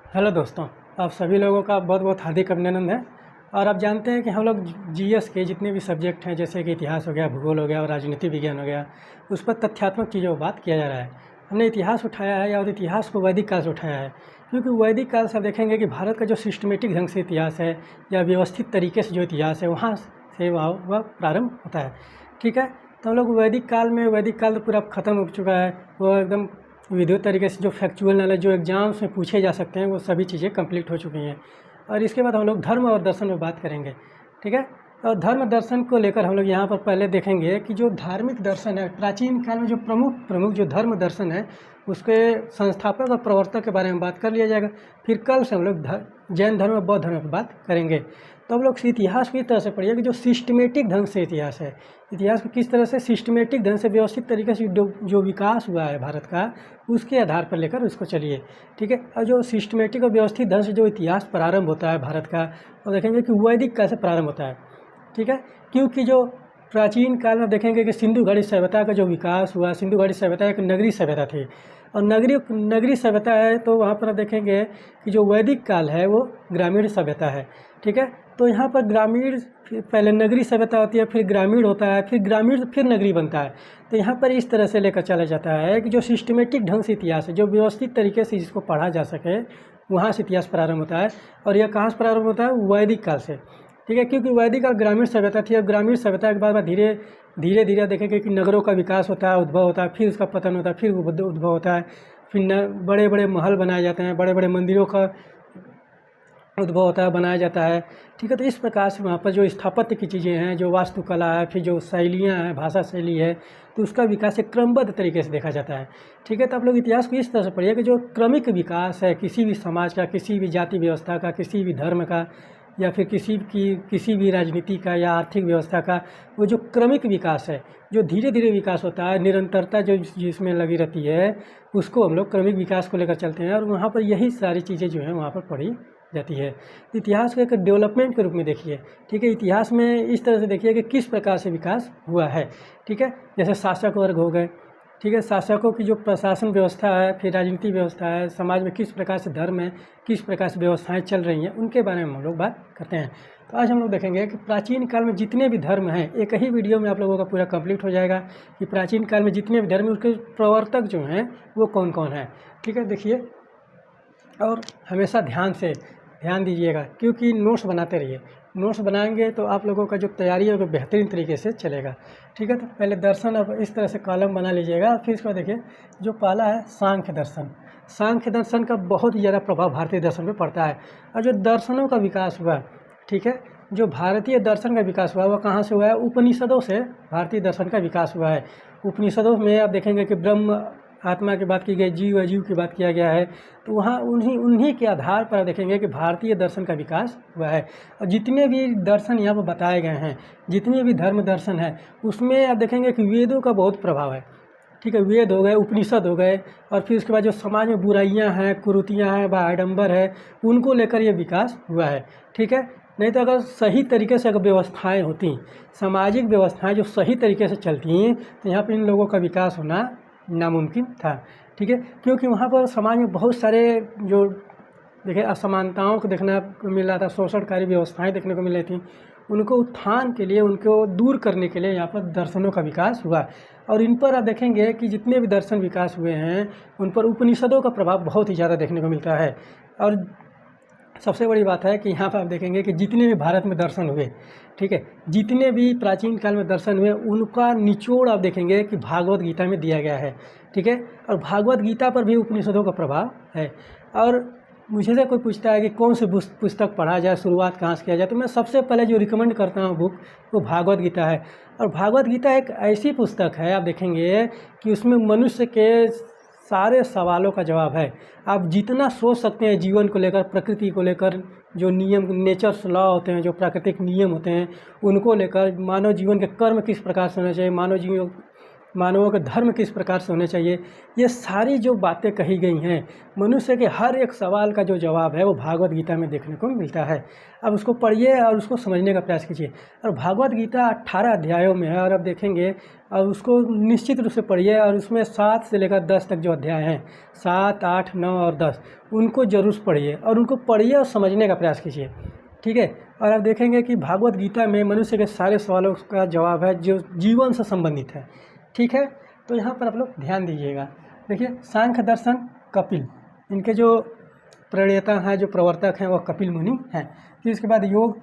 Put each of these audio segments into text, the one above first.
Hello दोस्तों, आप सभी लोगों का बहुत बहुत हार्दिक अभिनंदन है। और आप जानते हैं कि हम लोग जीएस के जितने भी सब्जेक्ट हैं, जैसे कि इतिहास हो गया, भूगोल हो गया और राजनीति विज्ञान हो गया, उस पर तथ्यात्मक चीज़ों पर बात किया जा रहा है। हमने इतिहास उठाया है और इतिहास को वैदिक काल से उठाया है, क्योंकि वैदिक काल से आप देखेंगे कि भारत का जो सिस्टमेटिक ढंग से इतिहास है या व्यवस्थित तरीके से जो इतिहास है, वहाँ से वह प्रारंभ होता है। ठीक है, तो हम लोग वैदिक काल तो पूरा ख़त्म हो चुका है। वो एकदम विधिवत तरीके से जो फैक्चुअल नॉलेज जो एग्जाम्स में पूछे जा सकते हैं, वो सभी चीज़ें कंप्लीट हो चुकी हैं। और इसके बाद हम लोग धर्म और दर्शन में बात करेंगे। ठीक है, और धर्म दर्शन को लेकर हम लोग यहाँ पर पहले देखेंगे कि जो धार्मिक दर्शन है, प्राचीन काल में जो प्रमुख जो धर्म दर्शन है, उसके संस्थापक और प्रवर्तक के बारे में बात कर लिया जाएगा। फिर कल से हम लोग जैन धर्म और बौद्ध धर्म पर बात करेंगे। तो हम लोग इतिहास को इस तरह से पढ़िए कि जो सिस्टमेटिक ढंग से इतिहास है, इतिहास को किस तरह से सिस्टमेटिक ढंग से व्यवस्थित तरीके से जो विकास हुआ है भारत का, उसके आधार पर लेकर उसको चलिए। ठीक है, और जो सिस्टमेटिक और व्यवस्थित ढंग से जो इतिहास प्रारंभ होता है भारत का, और देखेंगे कि वैदिक काल से प्रारंभ होता है। ठीक है, क्योंकि जो प्राचीन काल में देखेंगे कि सिंधु घाटी सभ्यता का जो विकास हुआ, सिंधु घाटी सभ्यता एक नगरीय सभ्यता थी, और नगरीय सभ्यता है, तो वहाँ पर आप देखेंगे कि जो वैदिक काल है वो ग्रामीण सभ्यता है। ठीक है, तो यहाँ पर ग्रामीण, पहले नगरीय सभ्यता होती है, फिर ग्रामीण होता है, फिर ग्रामीण फिर नगरीय बनता है। तो यहाँ पर इस तरह से लेकर चला जाता है कि जो सिस्टमेटिक ढंग से इतिहास है, जो व्यवस्थित तरीके से जिसको पढ़ा जा सके, वहाँ से इतिहास प्रारंभ होता है। और यह कहाँ से प्रारंभ होता है? वैदिक काल से। ठीक है, क्योंकि वैदिक काल ग्रामीण सभ्यता थी, और ग्रामीण सभ्यता के बाद धीरे धीरे देखेंगे कि नगरों का विकास होता है, उद्भव होता है, फिर उसका पतन होता है, फिर उद्भव होता है, फिर बड़े बड़े महल बनाए जाते हैं, बड़े बड़े मंदिरों का उद्भव होता है, बनाया जाता है। ठीक है, तो इस प्रकार से वहाँ पर जो स्थापत्य की चीज़ें हैं, जो वास्तुकला है, फिर जो शैलियाँ हैं, भाषा शैली है, तो उसका विकास एक क्रमबद्ध तरीके से देखा जाता है। ठीक है, तो आप लोग इतिहास को इस तरह से पढ़िए कि जो क्रमिक विकास है किसी भी समाज का, किसी भी जाति व्यवस्था का, किसी भी धर्म का, या फिर किसी भी राजनीति का या आर्थिक व्यवस्था का, वो जो क्रमिक विकास है, जो धीरे धीरे विकास होता है, निरंतरता जो जिसमें लगी रहती है, उसको हम लोग क्रमिक विकास को लेकर चलते हैं। और वहाँ पर यही सारी चीज़ें जो हैं वहाँ पर पढ़ी जाती है। इतिहास को एक डेवलपमेंट के रूप में देखिए। ठीक है, इतिहास में इस तरह से देखिए कि किस प्रकार से विकास हुआ है। ठीक है, जैसे शासक वर्ग हो गए। ठीक है, शासकों की जो प्रशासन व्यवस्था है, फिर राजनीति व्यवस्था है, समाज में किस प्रकार से धर्म है, किस प्रकार से व्यवस्थाएं चल रही हैं, उनके बारे में हम लोग बात करते हैं। तो आज हम लोग देखेंगे कि प्राचीन काल में जितने भी धर्म हैं, एक ही वीडियो में आप लोगों का पूरा कंप्लीट हो जाएगा कि प्राचीन काल में जितने भी धर्म हैं, उसके प्रवर्तक जो हैं वो कौन कौन है। ठीक है, देखिए, और हमेशा ध्यान दीजिएगा, क्योंकि नोट्स बनाते रहिए। नोट्स बनाएंगे तो आप लोगों का जो तैयारी है वो बेहतरीन तरीके से चलेगा। ठीक है, तो पहले दर्शन अब इस तरह से कॉलम बना लीजिएगा। फिर इसको देखिए, जो पहला है सांख्य दर्शन। सांख्य दर्शन का बहुत ही ज़्यादा प्रभाव भारतीय दर्शन पे पड़ता है। और जो दर्शनों का विकास हुआ, ठीक है, जो भारतीय दर्शन का विकास हुआ, वह कहाँ से हुआ है? उपनिषदों से भारतीय दर्शन का विकास हुआ है। उपनिषदों में आप देखेंगे कि ब्रह्म आत्मा की बात की गई, जीव अजीव की बात किया गया है, तो वहाँ उन्हीं के आधार पर देखेंगे कि भारतीय दर्शन का विकास हुआ है। और जितने भी दर्शन यहाँ पर बताए गए हैं, जितने भी धर्म दर्शन है, उसमें आप देखेंगे कि वेदों का बहुत प्रभाव है। ठीक है, वेद हो गए, उपनिषद हो गए, और फिर उसके बाद जो समाज में बुराइयाँ हैं, कुरीतियाँ हैं, आडंबर है, उनको लेकर ये विकास हुआ है। ठीक है, नहीं तो अगर सही तरीके से अगर व्यवस्थाएँ होती, सामाजिक व्यवस्थाएँ जो सही तरीके से चलती, तो यहाँ पर इन लोगों का विकास होना नामुमकिन था। ठीक है, क्योंकि वहाँ पर समाज में बहुत सारे जो देखिए असमानताओं को देखने को मिल रहा था, शोषणकारी व्यवस्थाएं देखने को मिल रही थी, उनको उत्थान के लिए, उनको दूर करने के लिए यहाँ पर दर्शनों का विकास हुआ। और इन पर आप देखेंगे कि जितने भी दर्शन विकास हुए हैं, उन पर उपनिषदों का प्रभाव बहुत ही ज़्यादा देखने को मिलता है। और सबसे बड़ी बात है कि यहाँ पर आप देखेंगे कि जितने भी भारत में दर्शन हुए, ठीक है, जितने भी प्राचीन काल में दर्शन हुए, उनका निचोड़ आप देखेंगे कि भागवत गीता में दिया गया है। ठीक है, और भागवत गीता पर भी उपनिषदों का प्रभाव है। और मुझे से कोई पूछता है कि कौन सी पुस्तक पढ़ा जाए, शुरुआत कहाँ से किया जाए, तो मैं सबसे पहले जो रिकमेंड करता हूँ बुक, वो भागवत गीता है। और भागवत गीता एक ऐसी पुस्तक है, आप देखेंगे कि उसमें मनुष्य के सारे सवालों का जवाब है। आप जितना सोच सकते हैं जीवन को लेकर, प्रकृति को लेकर, जो नियम, नेचर्स लॉ होते हैं, जो प्राकृतिक नियम होते हैं, उनको लेकर, मानव जीवन के कर्म किस प्रकार से होना चाहिए, मानव जीवन मानवों के धर्म किस प्रकार से होने चाहिए, ये सारी जो बातें कही गई हैं, मनुष्य के हर एक सवाल का जो जवाब है वो भागवत गीता में देखने को मिलता है। अब उसको पढ़िए और उसको समझने का प्रयास कीजिए। और भागवत गीता 18 अध्यायों में है, और अब देखेंगे और उसको निश्चित रूप से पढ़िए, और उसमें 7 से लेकर 10 तक जो अध्याय हैं, 7, 8, 9 और 10, उनको जरूर पढ़िए और उनको पढ़िए और समझने का प्रयास कीजिए। ठीक है। और आप देखेंगे कि भागवत गीता में मनुष्य के सारे सवालों का जवाब है जो जीवन से संबंधित है। ठीक है। तो यहाँ पर आप लोग ध्यान दीजिएगा। देखिए, सांख्य दर्शन कपिल, इनके जो प्रणेता हैं, जो प्रवर्तक हैं, वो कपिल मुनि हैं। फिर इसके बाद योग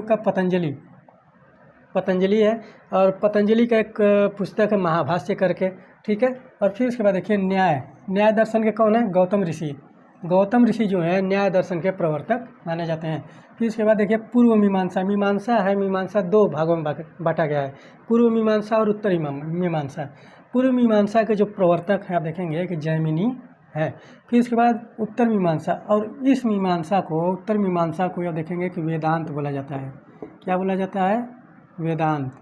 का पतंजलि है, और पतंजलि का एक पुस्तक है महाभाष्य करके। ठीक है। और फिर उसके बाद देखिए न्याय दर्शन के कौन है, गौतम ऋषि जो है न्याय दर्शन के प्रवर्तक माने जाते हैं। फिर उसके बाद देखिए पूर्व मीमांसा है, मीमांसा 2 भागों में बांटा गया है, पूर्व मीमांसा और उत्तर मीमांसा। पूर्व मीमांसा के जो प्रवर्तक हैं आप देखेंगे कि जैमिनी है। फिर इसके बाद उत्तर मीमांसा, और इस उत्तर मीमांसा को आप देखेंगे कि वेदांत बोला जाता है। क्या बोला जाता है, वेदांत।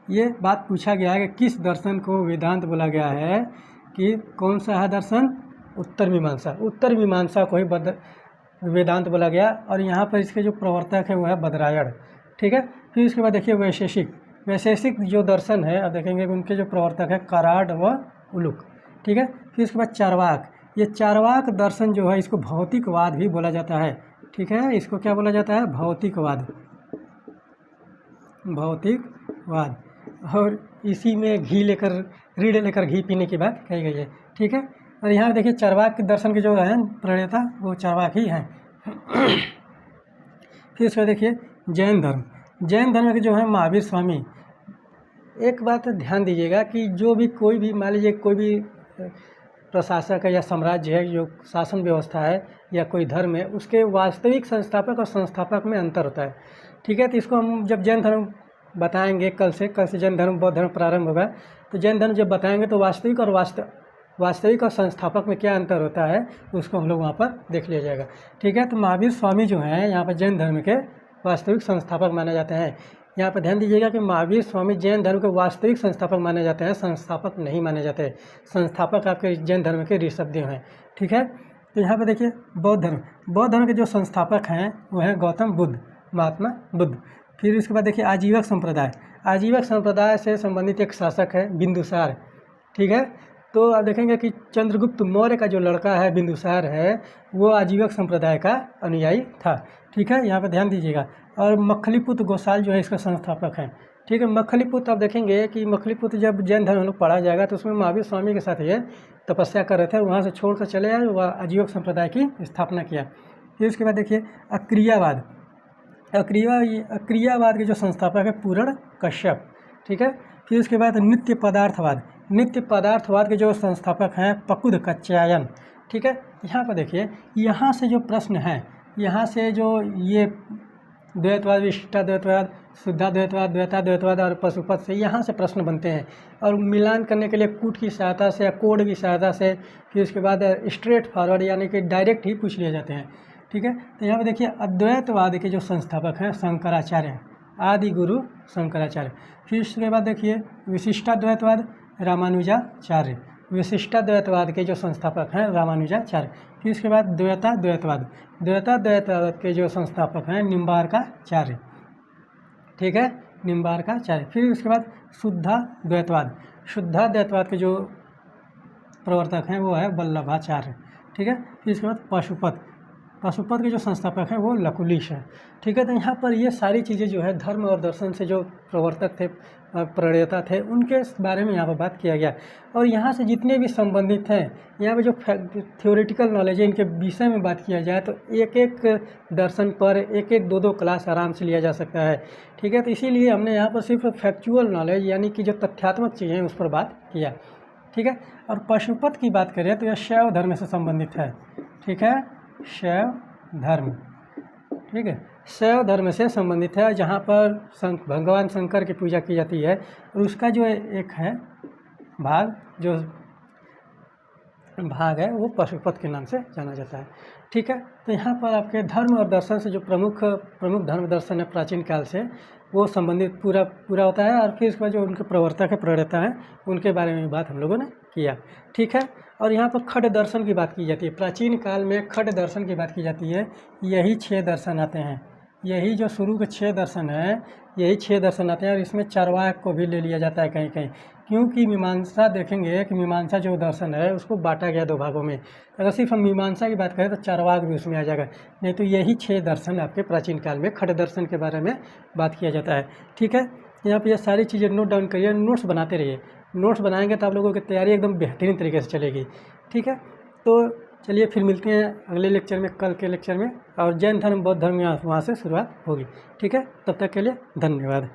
ये बात पूछा गया है कि किस दर्शन को वेदांत बोला गया है, कि कौन सा है दर्शन, उत्तर मीमांसा को ही वेदांत बोला गया। और यहाँ पर इसके जो प्रवर्तक है वो है बदरायण। ठीक है। फिर इसके बाद देखिए वैशेषिक जो दर्शन है, अब देखेंगे कि उनके जो प्रवर्तक है कराड व उलुक। ठीक है। फिर उसके बाद चार्वाक, ये चार्वाक दर्शन जो है इसको भौतिकवाद भी बोला जाता है। ठीक है। इसको क्या बोला जाता है, भौतिकवाद। और इसी में रीढ़ लेकर घी पीने की बात कही गई है। ठीक है। और यहाँ देखिए चार्वाक दर्शन के जो है प्रणेता वो चार्वाक ही हैं। फिर इसको देखिए जैन धर्म के जो है महावीर स्वामी। एक बात ध्यान दीजिएगा कि जो भी कोई भी मान लीजिए कोई भी प्रशासक है या साम्राज्य है, जो शासन व्यवस्था है या कोई धर्म है, उसके वास्तविक संस्थापक और संस्थापक में अंतर होता है। ठीक है। तो इसको हम जब जैन धर्म बताएंगे, कल से जैन धर्म बौद्ध धर्म प्रारंभ होगा, तो जैन धर्म जब बताएंगे तो वास्तविक और संस्थापक में क्या अंतर होता है उसको हम लोग वहाँ पर देख लिया जाएगा। ठीक है। तो महावीर स्वामी जो हैं यहाँ पर जैन धर्म के वास्तविक संस्थापक माने जाते हैं। यहाँ पर ध्यान दीजिएगा कि महावीर स्वामी जैन धर्म के वास्तविक संस्थापक माने जाते हैं, संस्थापक नहीं माने जाते। संस्थापक आपके जैन धर्म के ऋषभदेव हैं। ठीक है। तो यहाँ पर देखिए बौद्ध धर्म के जो संस्थापक हैं वो हैं महात्मा बुद्ध। फिर इसके बाद देखिए आजीवक संप्रदाय से संबंधित एक शासक है बिंदुसार। ठीक है। तो आप देखेंगे कि चंद्रगुप्त मौर्य का जो लड़का है बिंदुसार है, वो आजीवक संप्रदाय का अनुयायी था। ठीक है। यहाँ पर ध्यान दीजिएगा। और मखलीपुत्र गोसाल जो है इसका संस्थापक हैं। ठीक है। मखलीपुत्र आप देखेंगे कि मखलीपुत्र जब जैन धर्म लोग पढ़ा जाएगा तो उसमें महावीर स्वामी के साथ ये तपस्या कर रहे थे, वहाँ से छोड़कर चले आए, वह आजीवक संप्रदाय की स्थापना किया। फिर उसके बाद देखिए अक्रियावाद के जो संस्थापक है पूरण कश्यप। ठीक है। फिर उसके बाद नित्य पदार्थवाद के जो संस्थापक हैं पकुद कात्यायन। ठीक है। यहाँ पर देखिए, यहाँ से जो प्रश्न है, यहाँ से जो ये द्वैतवाद, विशिष्टाद्वैतवाद, शुद्धाद्वैतवाद, द्वैताद्वैतवाद और पशुपत से यहाँ से प्रश्न बनते हैं, और मिलान करने के लिए कूट की सहायता से या कोड की सहायता से, फिर उसके बाद स्ट्रेट फॉरवर्ड यानी कि डायरेक्ट ही पूछ लिए जाते हैं। ठीक है। तो यहाँ पर देखिए अद्वैतवाद के जो संस्थापक हैं शंकराचार्य, आदि गुरु शंकराचार्य। फिर उसके बाद देखिए विशिष्टाद्वैतवाद रामानुजाचार्य, विशिष्टाद्वैतवाद के जो संस्थापक हैं रामानुजाचार्य। फिर उसके बाद द्वैताद्वैतवाद के जो संस्थापक हैं निम्बार्काचार्य। ठीक है। निम्बार्काचार्य। फिर उसके बाद शुद्धाद्वैतवाद के जो प्रवर्तक हैं वो है वल्लभाचार्य। ठीक है। फिर उसके बाद पशुपत के जो संस्थापक हैं वो लकुलिश है। ठीक है। तो यहाँ पर ये सारी चीज़ें जो है धर्म और दर्शन से जो प्रवर्तक थे, प्रणेता थे, उनके बारे में यहाँ पर बात किया गया। और यहाँ से जितने भी संबंधित हैं, यहाँ पे जो थ्योरेटिकल नॉलेज है, इनके विषय में बात किया जाए तो एक एक दर्शन पर एक दो क्लास आराम से लिया जा सकता है। ठीक है। तो इसीलिए हमने यहाँ पर सिर्फ फैक्चुअल नॉलेज यानी कि जो तथ्यात्मक चीज़ें हैं उस पर बात किया। ठीक है। और पशुपत की बात करें तो यह शैव धर्म से संबंधित है। ठीक है। शैव धर्म। ठीक है। शैव धर्म से संबंधित है, जहाँ पर भगवान शंकर की पूजा की जाती है, और उसका जो एक है भाग है वो पशुपत के नाम से जाना जाता है। ठीक है। तो यहाँ पर आपके धर्म और दर्शन से जो प्रमुख धर्म दर्शन है प्राचीन काल से, वो संबंधित पूरा पूरा होता है। और फिर इसके बाद जो उनके प्रवर्तक है, प्रणेता हैं, उनके बारे में बात हम लोगों ने किया। ठीक है, और यहाँ पर खड दर्शन की बात की जाती है। प्राचीन काल में खड दर्शन की बात की जाती है। यही 6 दर्शन आते हैं, यही जो शुरू के 6 दर्शन हैं, यही 6 दर्शन आते हैं। और इसमें चरवाक को भी ले लिया जाता है कहीं कहीं, क्योंकि मीमांसा देखेंगे कि मीमांसा जो दर्शन है उसको बांटा गया 2 भागों में। अगर सिर्फ हम मीमांसा की बात करें तो चरवाक भी उसमें आ जाएगा, नहीं तो यही 6 दर्शन आपके प्राचीन काल में खड दर्शन के बारे में बात किया जाता है। ठीक है, यहाँ पे ये सारी चीज़ें नोट डाउन करिए, नोट्स बनाते रहिए। नोट्स बनाएंगे तो आप लोगों की तैयारी एकदम बेहतरीन तरीके से चलेगी। ठीक है, तो चलिए फिर मिलते हैं अगले लेक्चर में, कल के लेक्चर में। और जैन धर्म बौद्ध धर्म यहाँ वहाँ से शुरुआत होगी। ठीक है, तब तक के लिए धन्यवाद।